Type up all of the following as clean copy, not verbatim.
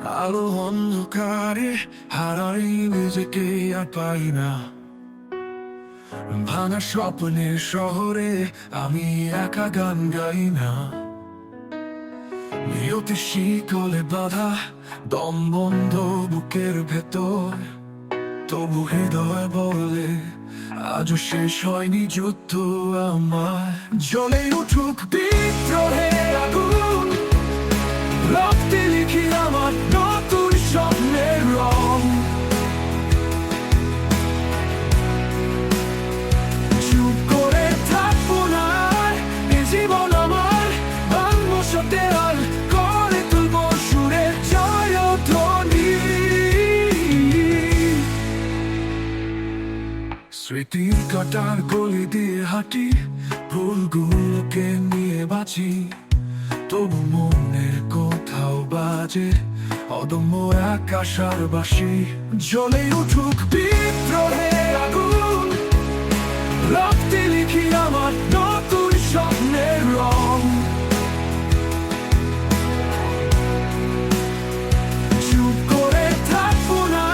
আলো অন্ধকারে হারাই নিজেকে আর পাই না। ভাঙা স্বপ্নের শহরে আমি একা গান গাই না। নিয়তি শিকলে বাঁধা দম বন্ধ বুকের ভেতর, তবু হৃদয় বলে আজও শেষ হয়নি যুদ্ধ আমার। জ্বলে উঠুক বিদ্রোহের আগুন, রক্তে লিখি আমার নতুন স্বপ্নের রং। চুপ করে থাকবো না, এ জীবন আমার ভাঙবো সতেরাল করে তুলবো সুরের জয়ধ্বনি। স্মৃতির কাটার গলি দিয়ে হাঁটি, ভুলগুলোকে নিয়ে বাঁচি, তবু মনের কোথাও বাজে অদম্য এক আশার বাঁশি। জ্বলে উঠুক বিদ্রোহের আগুন, রক্তে লিখি আমার নতুন স্বপ্নের রং। চুপ করে থাকবো না,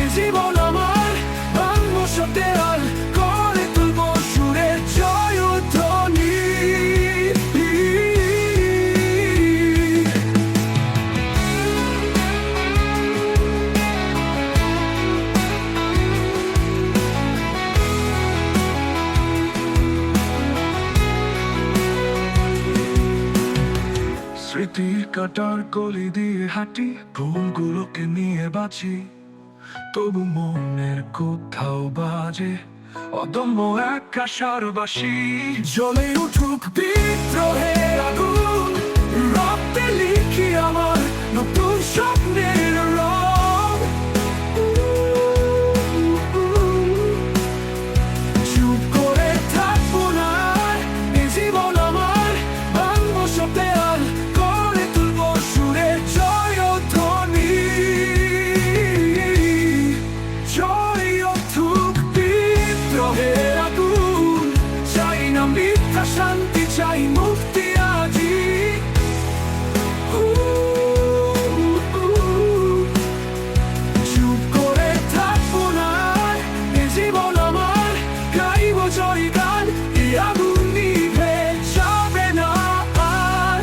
এ জীবন আমার ভাঙবো সতেরাল করে তুলবো সুরের জয়ধ্বনি। স্মৃতির কাটার গলি দিয়ে হাঁটি, ভুলগুলোকে নিয়ে বাঁচি, তবু মনের কোথাও বাজে অদম্য এক আশার বাঁশি। জ্বলে উঠুক বিদ্রোহের আগুন, রক্তে লিখি আমার নতুন স্বপ্নের রং। চুপ করে থাকবো না, এ জীবন আমার ভাঙবো সতেরাল করে তুলবো সুরের জয়ধ্বনি। জয় উঠুক বিদ্রোহের আগুন, চাই না মিথ্যা শান্তি, চাই মুক্তি আজি। চুপ করে থাকবো না, এ জীবন আমার গাইব জয় গান। এই আগুন নিভে যাবে না আর,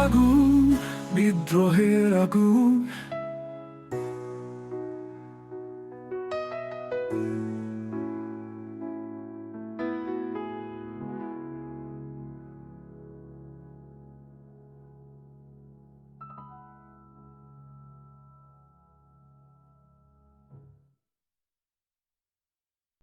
আগুন বিদ্রোহের আগুন।